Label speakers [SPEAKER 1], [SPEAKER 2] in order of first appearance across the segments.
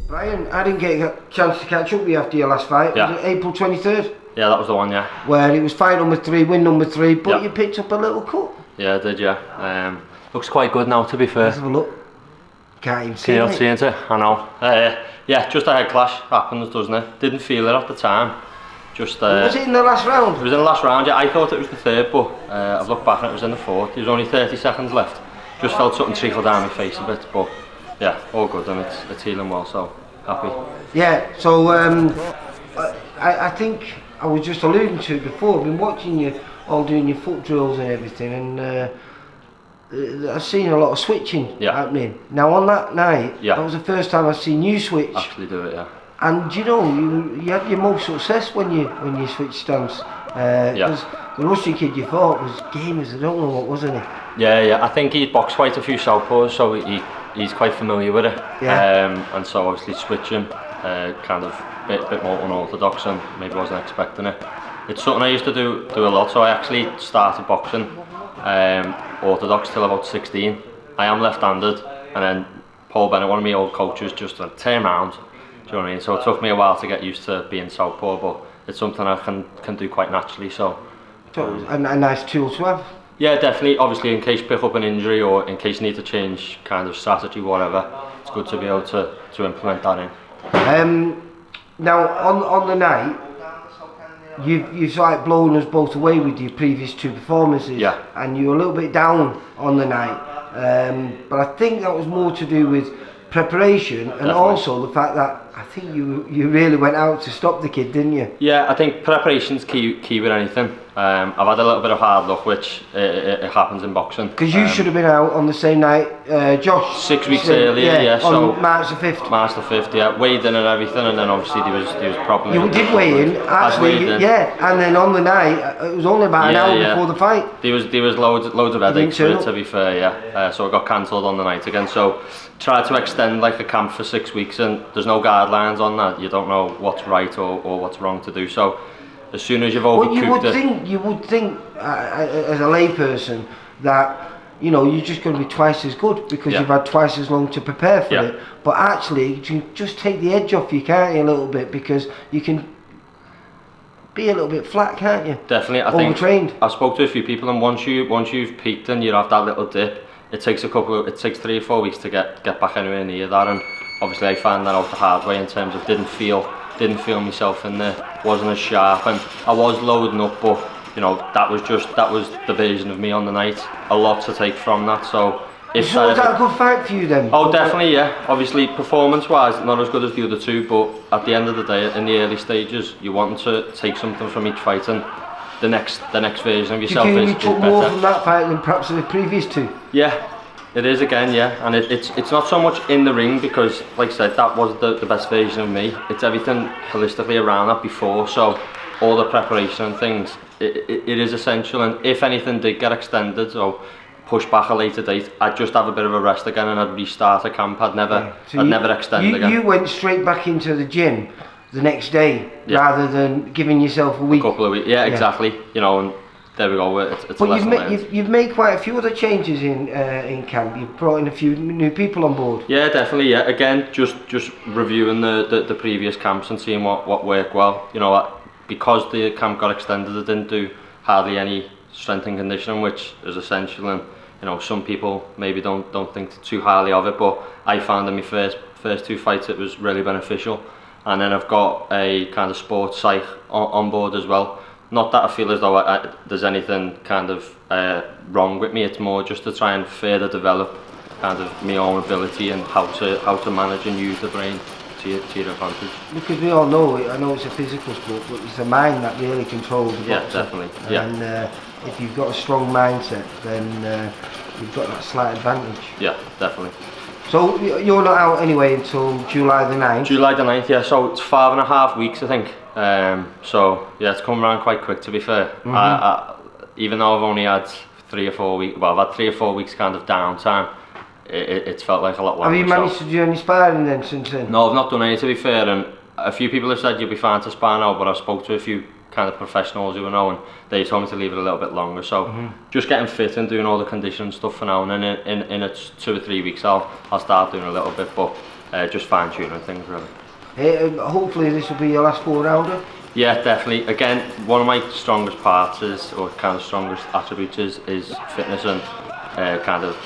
[SPEAKER 1] Bryan, I didn't get a chance to catch up with you after your last fight.
[SPEAKER 2] Yeah.
[SPEAKER 1] Was it April 23rd?
[SPEAKER 2] Yeah, that was the one, yeah.
[SPEAKER 1] Where it was fight number 3, win number 3, but
[SPEAKER 2] Yeah.
[SPEAKER 1] you picked up a little cut.
[SPEAKER 2] Yeah, I did, yeah. Looks quite good now, to be fair.
[SPEAKER 1] Let's have a look. Can't even see
[SPEAKER 2] Can't
[SPEAKER 1] it.
[SPEAKER 2] see it, I know. Yeah, just a head clash happens, doesn't it? Didn't feel it at the time. Just.
[SPEAKER 1] Was it in the last round?
[SPEAKER 2] It was in the last round, yeah. I thought it was the third, but I've looked back and it was in the fourth. There was only 30 seconds left. Just felt something trickle down my face a bit, but yeah, all good, and it's healing well, so happy.
[SPEAKER 1] Yeah, so I think I was just alluding to it before. I've been watching you all doing your foot drills and everything, and I've seen a lot of switching happening. Now on that night, that was the first time I've seen you switch.
[SPEAKER 2] Actually do it, yeah.
[SPEAKER 1] And you know, you had your most success when you switched stance. Because the Russian kid you fought was game as I don't know what, wasn't he?
[SPEAKER 2] Yeah. I think he'd boxed quite a few southpaws, so he's quite familiar with it.
[SPEAKER 1] Yeah.
[SPEAKER 2] And so obviously switching, kind of bit more unorthodox, and maybe wasn't expecting it. It's something I used to do a lot. So I actually started boxing orthodox till about 16. I am left-handed, and then Paul Bennett, one of my old coaches, just went, turn round. Do you know what I mean? So it took me a while to get used to being southpaw, but it's something I can do quite naturally. So
[SPEAKER 1] a nice tool to have.
[SPEAKER 2] Yeah, definitely. Obviously, in case you pick up an injury or in case you need to change kind of strategy, whatever, it's good to be able to implement that in.
[SPEAKER 1] Now on the night, you've like blown us both away with your previous 2 performances.
[SPEAKER 2] Yeah.
[SPEAKER 1] And you were a little bit down on the night, but I think that was more to do with preparation and
[SPEAKER 2] Definitely.
[SPEAKER 1] Also the fact that I think you really went out to stop the kid, didn't you?
[SPEAKER 2] Yeah, I think preparation's key with anything. I've had a little bit of hard luck, which it happens in boxing.
[SPEAKER 1] Because you should have been out on the same night, Josh.
[SPEAKER 2] 6 weeks earlier, yeah. So
[SPEAKER 1] on March the 5th.
[SPEAKER 2] March the 5th, yeah. Weighed in and everything, and then obviously there was problems.
[SPEAKER 1] You did weigh in, actually, yeah. And then on the night, it was only about an hour before the fight.
[SPEAKER 2] There was loads of headaches for it, to be fair, yeah. So it got cancelled on the night again. So tried to extend like a camp for 6 weeks, and there's no guidelines on that. You don't know what's right or what's wrong to do. So as soon as you've overcooked it,
[SPEAKER 1] you would think as a layperson that you're just going to be twice as good because you've had twice as long to prepare for it. But actually, you just take the edge off you, can't you, a little bit, because you can be a little bit flat, can't you?
[SPEAKER 2] Definitely. I
[SPEAKER 1] overtrained.
[SPEAKER 2] think I spoke to a few people, and once you've peaked and you have that little dip, it takes 3 or 4 weeks to get back anywhere near that. And obviously I found that out the hard way in terms of didn't feel myself in there, wasn't as sharp, and I was loading up, but that was the version of me on the night. A lot to take from that. So was
[SPEAKER 1] that a good fight for you then?
[SPEAKER 2] Oh, definitely, yeah. Obviously performance wise not as good as the other 2, but at the end of the day, in the early stages, you want to take something from each fight, and the next version of yourself is better.
[SPEAKER 1] You took more from that fight than perhaps the previous 2?
[SPEAKER 2] Yeah, it is again, yeah. And it's not so much in the ring, because like I said, that was the best version of me. It's everything holistically around that before, so all the preparation and things, it is essential. And if anything did get extended or push back a later date, I'd just have a bit of a rest again and I'd restart a camp. I'd never extend again. You went
[SPEAKER 1] straight back into the gym the next day rather than giving yourself a week.
[SPEAKER 2] A couple of weeks, yeah, exactly. And there we go. It's
[SPEAKER 1] but you've made quite a few other changes in camp. You've brought in a few new people on board.
[SPEAKER 2] Yeah, definitely. Yeah, again, just reviewing the previous camps and seeing what worked well. Because the camp got extended, I didn't do hardly any strength and conditioning, which is essential. And some people maybe don't think too highly of it, but I found in my first 2 fights it was really beneficial. And then I've got a kind of sports psych on board as well. Not that I feel as though there's anything kind of wrong with me. It's more just to try and further develop kind of my own ability and how to manage and use the brain to your advantage. Because
[SPEAKER 1] we all know it. I know it's a physical sport, but it's the mind that really controls the boxer.
[SPEAKER 2] Definitely. Yeah.
[SPEAKER 1] And if you've got a strong mindset, then you've got that slight advantage.
[SPEAKER 2] Yeah, definitely.
[SPEAKER 1] So you're not out anyway until July the 9th?
[SPEAKER 2] July the 9th, yeah. So it's 5.5 weeks, I think. So yeah, it's come around quite quick, to be fair. Even though I've only had 3 or 4 weeks, well, I've had 3 or 4 weeks kind of downtime, it's felt like a lot longer.
[SPEAKER 1] Have you managed to do any sparring then since then?
[SPEAKER 2] No, I've not done any, to be fair, and a few people have said you'll be fine to spar now, but I spoke to a few kind of professionals who I know, and they told me to leave it a little bit longer. So just getting fit and doing all the conditioning stuff for now, and then in 2 or 3 weeks I'll start doing a little bit, but just fine tuning things really.
[SPEAKER 1] Hopefully this will be your last 4-rounder.
[SPEAKER 2] Yeah, definitely. Again, one of my strongest parts is, or kind of strongest attributes is fitness and kind of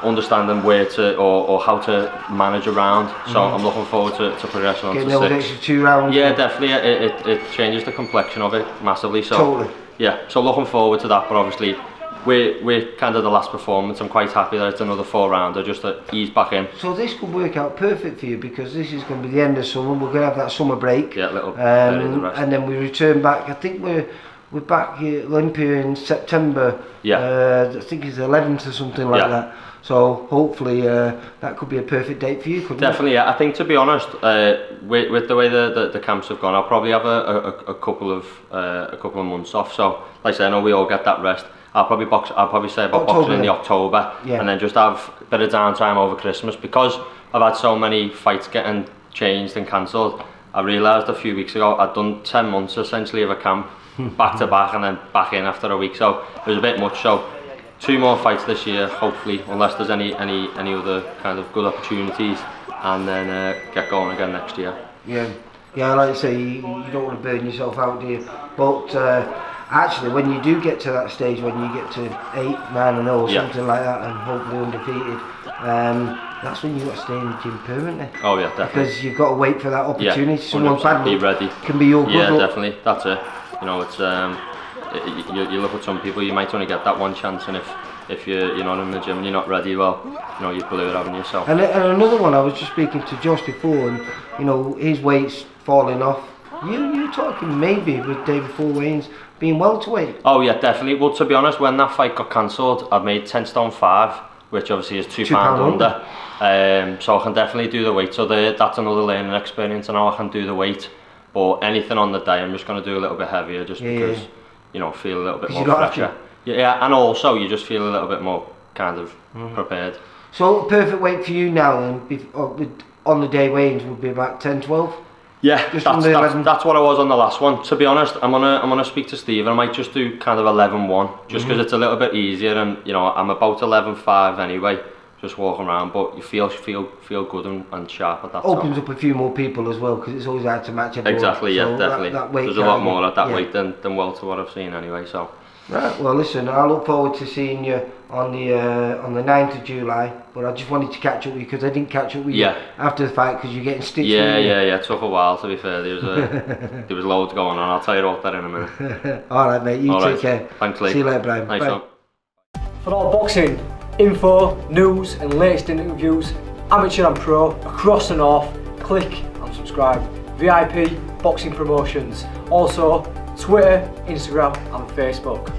[SPEAKER 2] understanding where to or how to manage a round. So I'm looking forward to progressing on to 6.
[SPEAKER 1] Getting those extra 2 rounds.
[SPEAKER 2] Yeah, definitely. It changes the complexion of it massively. So
[SPEAKER 1] totally.
[SPEAKER 2] Yeah, so looking forward to that. But obviously, we're kind of the last performance. I'm quite happy that it's another 4-rounder just to ease back in.
[SPEAKER 1] So this could work out perfect for you, because this is going to be the end of summer. We're going to have that summer break.
[SPEAKER 2] Yeah, a little
[SPEAKER 1] and then we return back. I think we're back at Olympia in September.
[SPEAKER 2] Yeah.
[SPEAKER 1] I think it's the 11th or something like that. So hopefully that could be a perfect date for you, couldn't
[SPEAKER 2] Definitely, yeah. I think, to be honest, with the way the camps have gone, I'll probably have a couple of months off. So, like I say, I know we all get that rest. I'll probably say about boxing in the October, and then just have a bit of downtime over Christmas, because I've had so many fights getting changed and cancelled. I realised a few weeks ago I'd done 10 months essentially of a camp back to back, and then back in after a week, so it was a bit much. So 2 more fights this year, hopefully, unless there's any other kind of good opportunities, and then get going again next year.
[SPEAKER 1] Yeah, like I say, you don't want to burn yourself out, do you? But actually, when you do get to that stage, when you get to 8-9-0 or something like that, and hopefully undefeated, that's when you've got to stay in the gym permanently.
[SPEAKER 2] Oh yeah, definitely.
[SPEAKER 1] Because you've got to wait for that opportunity. Someone's bad
[SPEAKER 2] be ready.
[SPEAKER 1] Can be your good luck.
[SPEAKER 2] Yeah, definitely. That's it. You know, it's you look at some people, you might only get that one chance, and if you're not in the gym and you're not ready, well, you know, you blew it, haven't you? So.
[SPEAKER 1] And another one, I was just speaking to Josh before, and you know, his weight's falling off. You're talking maybe with David Four-Wayne's being welterweight.
[SPEAKER 2] Oh yeah, definitely. Well, to be honest, when that fight got cancelled, I made 10 stone 5, which obviously is £2 under. So I can definitely do the weight. So that's another learning experience, and now I can do the weight. But anything on the day, I'm just going to do a little bit heavier, just because, you know, feel a little bit more fresher. Yeah, and also you just feel a little bit more kind of prepared. So
[SPEAKER 1] perfect weight for you now then, on the day weigh-ins would be about 10-12?
[SPEAKER 2] Yeah, that's what I was on the last one. To be honest, I'm gonna speak to Steve, and I might just do kind of 11-1, just because it's a little bit easier, and you know, I'm about 11-5 anyway, just walking around, but you feel good and sharp at that.
[SPEAKER 1] Opens up a few more people as well, because it's always hard to match everyone.
[SPEAKER 2] Exactly, yeah,
[SPEAKER 1] so
[SPEAKER 2] definitely.
[SPEAKER 1] That weight
[SPEAKER 2] there's a lot more at that weight than welter what I've seen anyway. So.
[SPEAKER 1] Right, well listen, I look forward to seeing you on the 9th of July, but I just wanted to catch up with you, because I didn't catch up with you after the fight, because you're getting stitched.
[SPEAKER 2] Yeah, it took a while, to be fair. There was loads going on. I'll tell you about that in a minute.
[SPEAKER 1] Alright mate, you take care.
[SPEAKER 2] Thanks, Lee.
[SPEAKER 1] See you later, Brian.
[SPEAKER 2] Nice
[SPEAKER 1] Bye.
[SPEAKER 3] For all boxing info, news and latest interviews, amateur and pro, across the north, click and subscribe. VIP Boxing Promotions. Also Twitter, Instagram and Facebook.